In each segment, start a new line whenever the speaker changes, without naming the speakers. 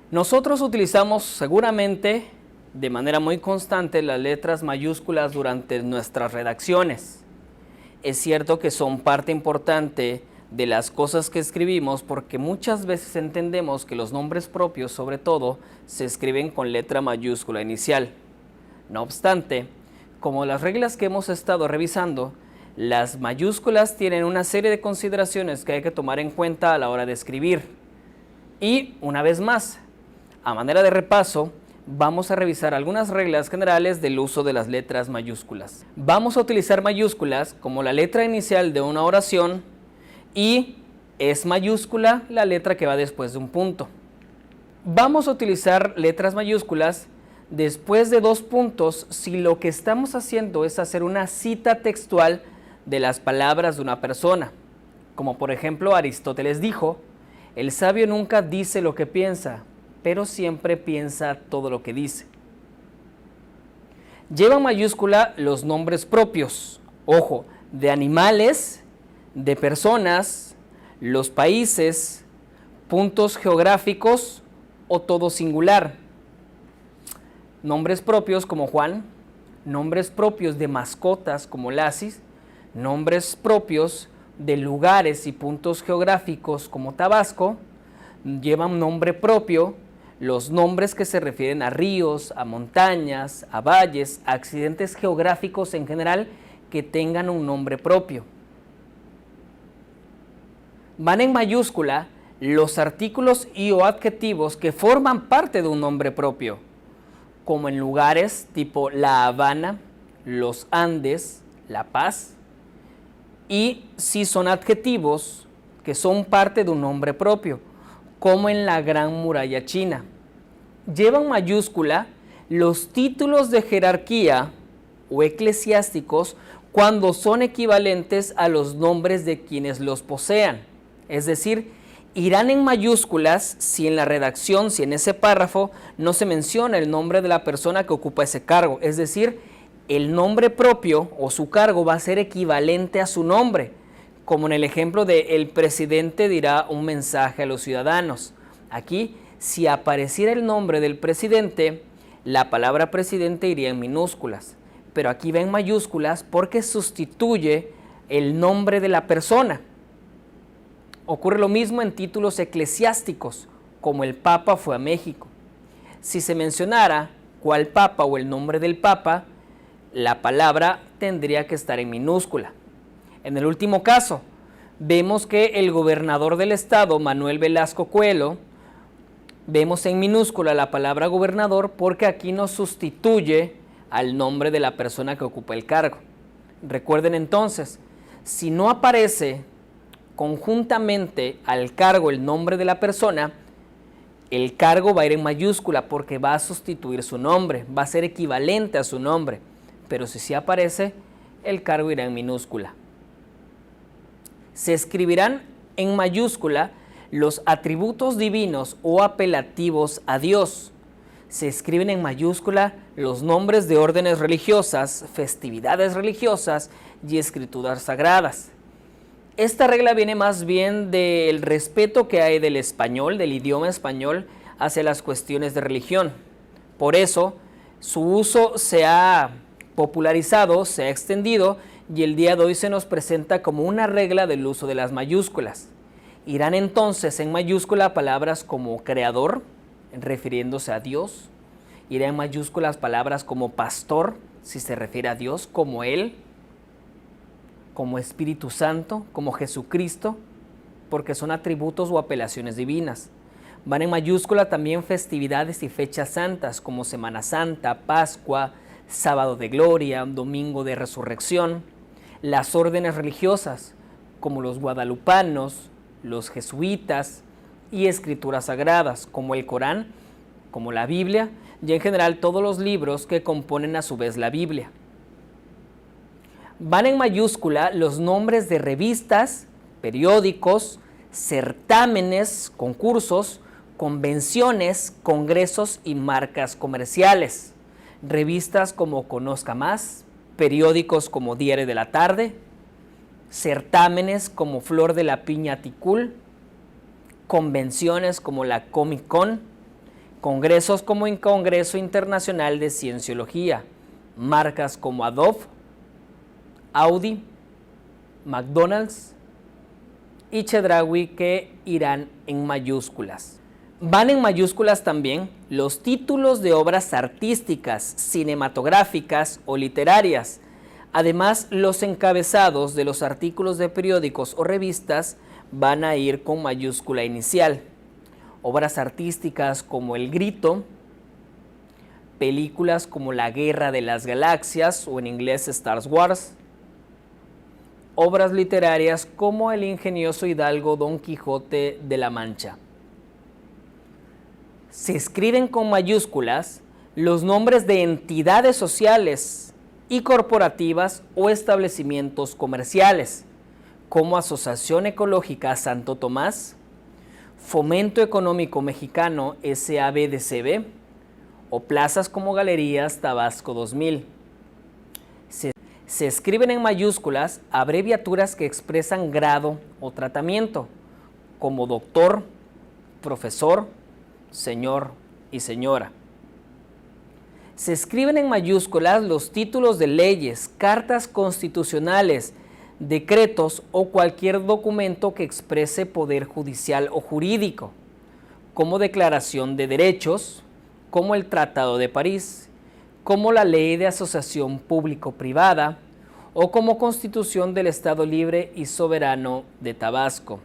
Nosotros utilizamos seguramente de manera muy constante las letras mayúsculas durante nuestras redacciones. Es cierto que son parte importante de las cosas que escribimos porque muchas veces entendemos que los nombres propios, sobre todo, se escriben con letra mayúscula inicial. No obstante, como las reglas que hemos estado revisando, las mayúsculas tienen una serie de consideraciones que hay que tomar en cuenta a la hora de escribir. Y, una vez más, a manera de repaso, vamos a revisar algunas reglas generales del uso de las letras mayúsculas. Vamos a utilizar mayúsculas como la letra inicial de una oración y es mayúscula la letra que va después de un punto. Vamos a utilizar letras mayúsculas después de dos puntos si lo que estamos haciendo es hacer una cita textual de las palabras de una persona. Como por ejemplo Aristóteles dijo, el sabio nunca dice lo que piensa, pero siempre piensa todo lo que dice. Llevan mayúscula los nombres propios, ojo, de animales, de personas, los países, puntos geográficos o todo singular. Nombres propios como Juan, nombres propios de mascotas como Lasis, nombres propios de lugares y puntos geográficos como Tabasco, llevan nombre propio los nombres que se refieren a ríos, a montañas, a valles, a accidentes geográficos en general que tengan un nombre propio. Van en mayúscula los artículos y o adjetivos que forman parte de un nombre propio, como en lugares tipo La Habana, Los Andes, La Paz, y si son adjetivos que son parte de un nombre propio, como en la Gran Muralla China. Llevan mayúscula los títulos de jerarquía o eclesiásticos cuando son equivalentes a los nombres de quienes los posean. Es decir, irán en mayúsculas si en la redacción, si en ese párrafo no se menciona el nombre de la persona que ocupa ese cargo. Es decir, el nombre propio o su cargo va a ser equivalente a su nombre, como en el ejemplo de el presidente dirá un mensaje a los ciudadanos. Aquí, si apareciera el nombre del presidente, la palabra presidente iría en minúsculas, pero aquí va en mayúsculas porque sustituye el nombre de la persona. Ocurre lo mismo en títulos eclesiásticos, como el Papa fue a México. Si se mencionara cuál Papa o el nombre del Papa, la palabra tendría que estar en minúscula. En el último caso, vemos que el gobernador del estado, Manuel Velasco Coelho, vemos en minúscula la palabra gobernador porque aquí nos sustituye al nombre de la persona que ocupa el cargo. Recuerden entonces, si no aparece conjuntamente al cargo el nombre de la persona, el cargo va a ir en mayúscula porque va a sustituir su nombre, va a ser equivalente a su nombre. Pero si sí aparece, el cargo irá en minúscula. Se escribirán en mayúscula los atributos divinos o apelativos a Dios. Se escriben en mayúscula los nombres de órdenes religiosas, festividades religiosas y escrituras sagradas. Esta regla viene más bien del respeto que hay del español, del idioma español, hacia las cuestiones de religión. Por eso, su uso se ha popularizado, se ha extendido y el día de hoy se nos presenta como una regla del uso de las mayúsculas. Irán entonces en mayúscula palabras como creador, refiriéndose a Dios. Irán en mayúsculas palabras como pastor, si se refiere a Dios, como Él, como Espíritu Santo, como Jesucristo, porque son atributos o apelaciones divinas. Van en mayúscula también festividades y fechas santas, como Semana Santa, Pascua, Sábado de Gloria, Domingo de Resurrección. Las órdenes religiosas, como los guadalupanos, los jesuitas, y escrituras sagradas, como el Corán, como la Biblia, y en general todos los libros que componen a su vez la Biblia. Van en mayúscula los nombres de revistas, periódicos, certámenes, concursos, convenciones, congresos y marcas comerciales. Revistas como Conozca Más, periódicos como Diario de la Tarde, certámenes como Flor de la Piña Ticul, convenciones como la Comic Con, congresos como el Congreso Internacional de Cienciología, marcas como Adobe, Audi, McDonald's y Chedraui, que irán en mayúsculas. Van en mayúsculas también los títulos de obras artísticas, cinematográficas o literarias. Además, los encabezados de los artículos de periódicos o revistas van a ir con mayúscula inicial. Obras artísticas como El Grito, películas como La Guerra de las Galaxias o en inglés Star Wars, obras literarias como El ingenioso hidalgo Don Quijote de la Mancha. Se escriben con mayúsculas los nombres de entidades sociales y corporativas o establecimientos comerciales, como Asociación Ecológica Santo Tomás, Fomento Económico Mexicano SABDCB o plazas como Galerías Tabasco 2000. Se escriben en mayúsculas abreviaturas que expresan grado o tratamiento, como doctor, profesor, señor y señora. Se escriben en mayúsculas los títulos de leyes, cartas constitucionales, decretos o cualquier documento que exprese poder judicial o jurídico, como Declaración de Derechos, como el Tratado de París, como la Ley de Asociación Público-Privada o como Constitución del Estado Libre y Soberano de Tabasco.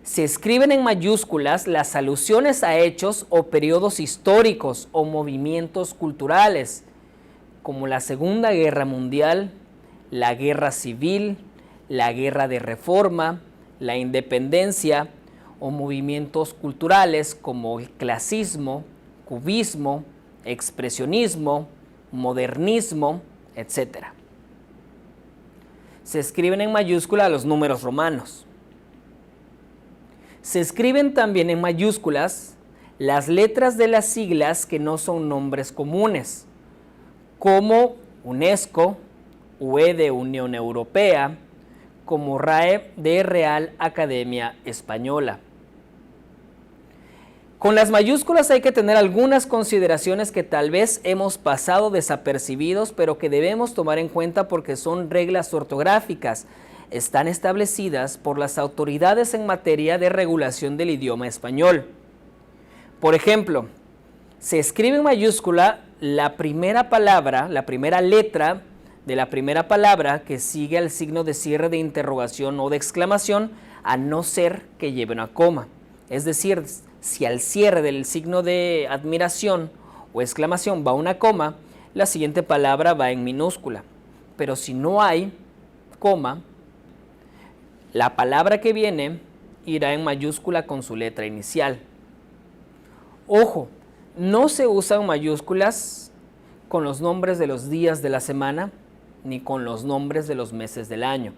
Se escriben en mayúsculas las alusiones a hechos o periodos históricos o movimientos culturales, como la Segunda Guerra Mundial, la Guerra Civil, la Guerra de Reforma, la Independencia, o movimientos culturales como el clasismo, cubismo, expresionismo, modernismo, etc. Se escriben en mayúscula los números romanos. Se escriben también en mayúsculas las letras de las siglas que no son nombres comunes, como UNESCO, UE de Unión Europea, como RAE de Real Academia Española. Con las mayúsculas hay que tener algunas consideraciones que tal vez hemos pasado desapercibidos, pero que debemos tomar en cuenta porque son reglas ortográficas. Están establecidas por las autoridades en materia de regulación del idioma español. Por ejemplo, se escribe en mayúscula la primera palabra, la primera letra de la primera palabra que sigue al signo de cierre de interrogación o de exclamación, a no ser que lleve una coma. Es decir, si al cierre del signo de admiración o exclamación va una coma, la siguiente palabra va en minúscula. Pero si no hay coma, la palabra que viene irá en mayúscula con su letra inicial. Ojo, no se usan mayúsculas con los nombres de los días de la semana ni con los nombres de los meses del año.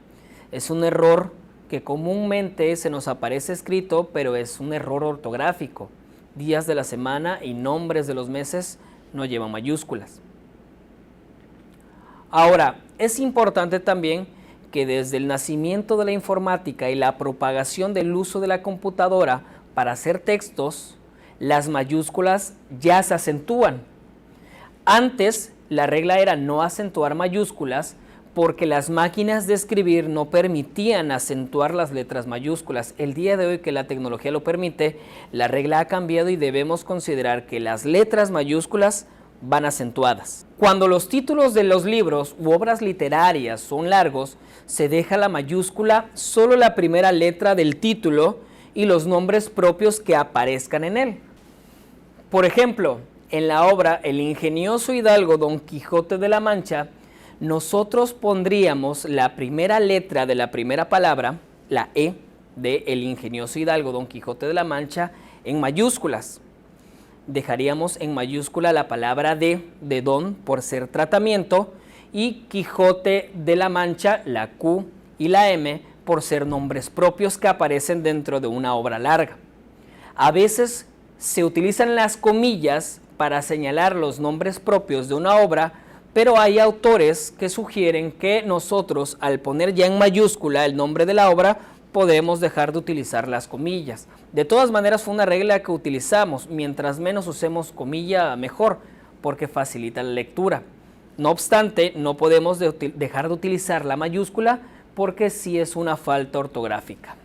Es un error que comúnmente se nos aparece escrito, pero es un error ortográfico. Días de la semana y nombres de los meses no llevan mayúsculas. Ahora, es importante también que desde el nacimiento de la informática y la propagación del uso de la computadora para hacer textos, las mayúsculas ya se acentúan. Antes, la regla era no acentuar mayúsculas porque las máquinas de escribir no permitían acentuar las letras mayúsculas. El día de hoy que la tecnología lo permite, la regla ha cambiado y debemos considerar que las letras mayúsculas van acentuadas. Cuando los títulos de los libros u obras literarias son largos, se deja la mayúscula solo la primera letra del título y los nombres propios que aparezcan en él. Por ejemplo, en la obra El ingenioso hidalgo Don Quijote de la Mancha, nosotros pondríamos la primera letra de la primera palabra, la E, de El ingenioso hidalgo Don Quijote de la Mancha, en mayúsculas. Dejaríamos en mayúscula la palabra de don por ser tratamiento y Quijote de la Mancha, la Q y la M por ser nombres propios que aparecen dentro de una obra larga. A veces se utilizan las comillas para señalar los nombres propios de una obra pero hay autores que sugieren que nosotros, al poner ya en mayúscula el nombre de la obra, podemos dejar de utilizar las comillas. De todas maneras, fue una regla que utilizamos. Mientras menos usemos comilla, mejor, porque facilita la lectura. No obstante, no podemos dejar de utilizar la mayúscula porque sí es una falta ortográfica.